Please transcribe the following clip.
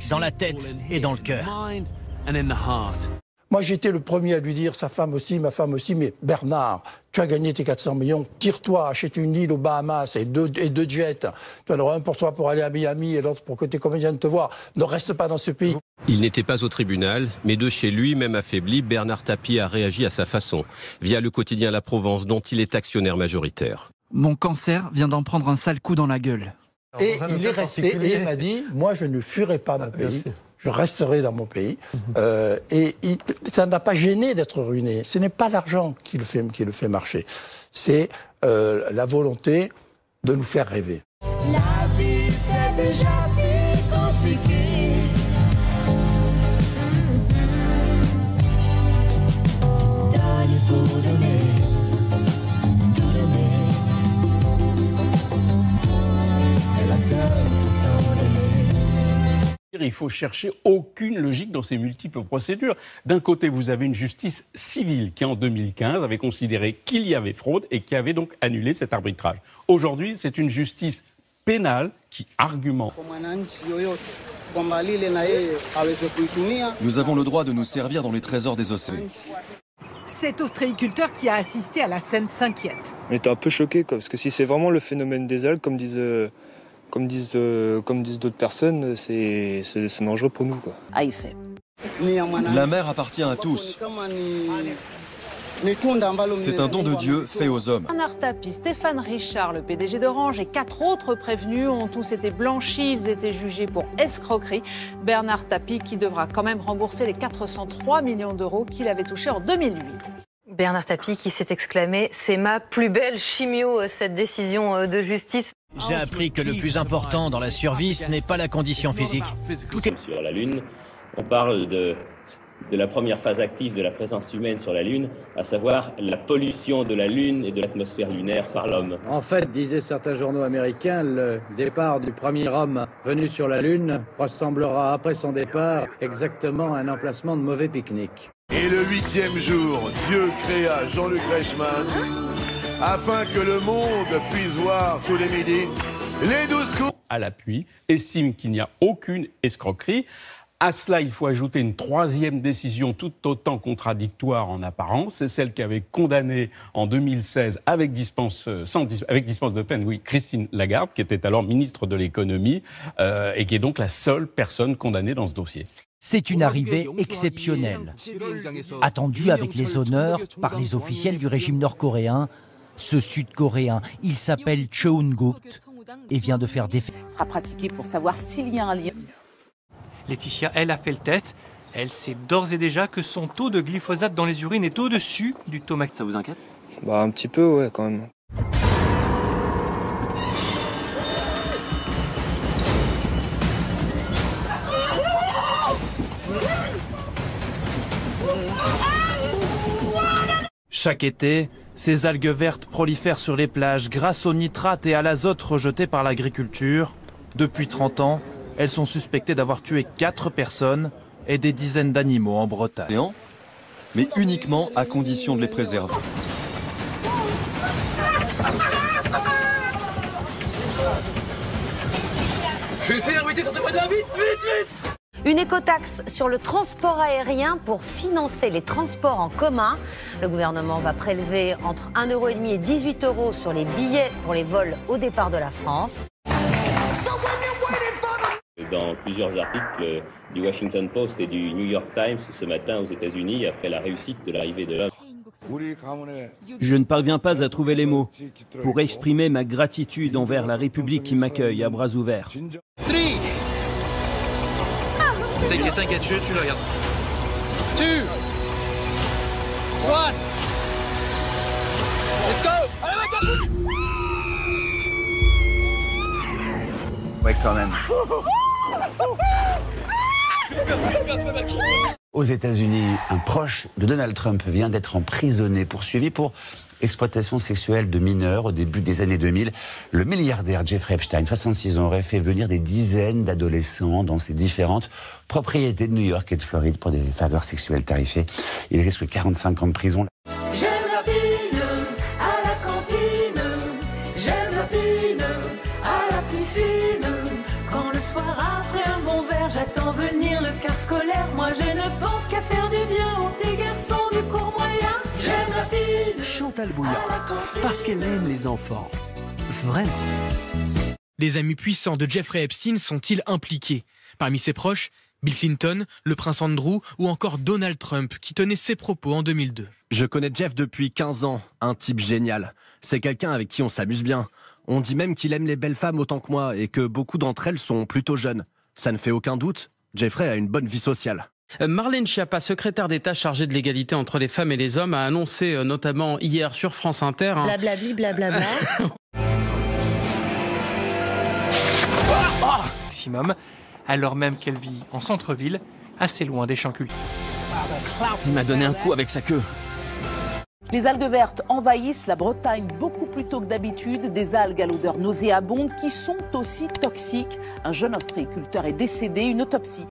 dans la tête et dans le cœur. Moi, j'étais le premier à lui dire, sa femme aussi, ma femme aussi, mais Bernard, tu as gagné tes 400 millions, tire-toi, achète une île aux Bahamas et deux jets. Tu en auras un pour toi pour aller à Miami et l'autre pour que tes comédiens te voient. Ne reste pas dans ce pays. Il n'était pas au tribunal, mais de chez lui, même affaibli, Bernard Tapie a réagi à sa façon, via le quotidien La Provence, dont il est actionnaire majoritaire. Mon cancer vient d'en prendre un sale coup dans la gueule. Et il est resté et il m'a dit, moi je ne fuirai pas mon pays. Je resterai dans mon pays. Ça n'a pas gêné d'être ruiné. Ce n'est pas l'argent qui le fait marcher. C'est la volonté de nous faire rêver. La vie, c'est déjà si compliqué. Donne pour donner, tout donner. C'est la seule façon d'aimer. Il faut chercher aucune logique dans ces multiples procédures. D'un côté, vous avez une justice civile qui, en 2015, avait considéré qu'il y avait fraude et qui avait donc annulé cet arbitrage. Aujourd'hui, c'est une justice pénale qui argumente. Nous avons le droit de nous servir dans les trésors des océans. Cet ostréiculteur qui a assisté à la scène s'inquiète. On était un peu choqués, parce que si c'est vraiment le phénomène des algues, comme disent d'autres personnes, c'est dangereux pour nous, quoi. La mer appartient à tous. C'est un don de Dieu fait aux hommes. Bernard Tapie, Stéphane Richard, le PDG d'Orange et 4 autres prévenus ont tous été blanchis. Ils étaient jugés pour escroquerie. Bernard Tapie qui devra quand même rembourser les 403 millions d'euros qu'il avait touchés en 2008. Bernard Tapie qui s'est exclamé « C'est ma plus belle chimio, cette décision de justice ». J'ai appris que le plus important dans la survie, ce n'est pas la condition physique. Sur la Lune, on parle de la première phase active de la présence humaine sur la Lune, à savoir la pollution de la Lune et de l'atmosphère lunaire par l'homme. En fait, disaient certains journaux américains, le départ du premier homme venu sur la Lune ressemblera après son départ exactement à un emplacement de mauvais pique-nique. Et le 8e jour, Dieu créa Jean-Luc Reichmann afin que le monde puisse voir tous les midis les 12 coups. À l'appui, estime qu'il n'y a aucune escroquerie. À cela, il faut ajouter une troisième décision tout autant contradictoire en apparence. C'est celle qui avait condamné en 2016 avec dispense de peine, oui, Christine Lagarde, qui était alors ministre de l'économie et qui est donc la seule personne condamnée dans ce dossier. C'est une arrivée exceptionnelle, attendue avec les honneurs par les officiels du régime nord-coréen. Ce Sud-Coréen, il s'appelle Cho Eun-guk et vient de faire des faits. Sera pratiqué pour savoir s'il y a un lien. Laetitia, elle a fait le test. Elle sait d'ores et déjà que son taux de glyphosate dans les urines est au-dessus du taux max. Ça vous inquiète? Bah un petit peu, ouais, quand même. Chaque été, ces algues vertes prolifèrent sur les plages grâce aux nitrates et à l'azote rejetés par l'agriculture. Depuis 30 ans, elles sont suspectées d'avoir tué 4 personnes et des dizaines d'animaux en Bretagne. Mais uniquement à condition de les préserver. Je suis arrêté, sortez-moi de là, vite, vite, vite! Une écotaxe sur le transport aérien pour financer les transports en commun. Le gouvernement va prélever entre 1,5 € et 18 € sur les billets pour les vols au départ de la France. Dans plusieurs articles du Washington Post et du New York Times ce matin aux États-Unis, après la réussite de l'arrivée de l'homme. Je ne parviens pas à trouver les mots pour exprimer ma gratitude envers la République qui m'accueille à bras ouverts. T'inquiète, tu le regardes. 2, 1, let's go! Allez, Ouais, quand même. Aux États-Unis, un proche de Donald Trump vient d'être emprisonné, poursuivi pour exploitation sexuelle de mineurs au début des années 2000. Le milliardaire Jeffrey Epstein, 66 ans, aurait fait venir des dizaines d'adolescents dans ses différentes propriétés de New York et de Floride pour des faveurs sexuelles tarifées. Il risque 45 ans de prison. J'aime la pine à la cantine, j'aime la pine à la piscine, quand le soir après un bon verre j'attends venir le quart scolaire. Moi je ne pense qu'à faire du bien aux petits garçons du cours moyen. J'aime la fille de Chantal Bouillard, parce qu'elle aime les enfants. Vraiment. Les amis puissants de Jeffrey Epstein sont-ils impliqués? Parmi ses proches, Bill Clinton, le prince Andrew ou encore Donald Trump qui tenait ses propos en 2002. Je connais Jeff depuis 15 ans, un type génial. C'est quelqu'un avec qui on s'amuse bien. On dit même qu'il aime les belles femmes autant que moi et que beaucoup d'entre elles sont plutôt jeunes. Ça ne fait aucun doute, Jeffrey a une bonne vie sociale. Marlène Schiappa, secrétaire d'État chargée de l'égalité entre les femmes et les hommes, a annoncé notamment hier sur France Inter... Blablabli, blablabla. Maximum, alors même qu'elle vit en centre-ville, assez loin des champs cultivés. Il m'a donné un coup avec sa queue. Les algues vertes envahissent la Bretagne beaucoup plus tôt que d'habitude. Des algues à l'odeur nauséabonde qui sont aussi toxiques. Un jeune ostréiculteur est décédé. Une autopsie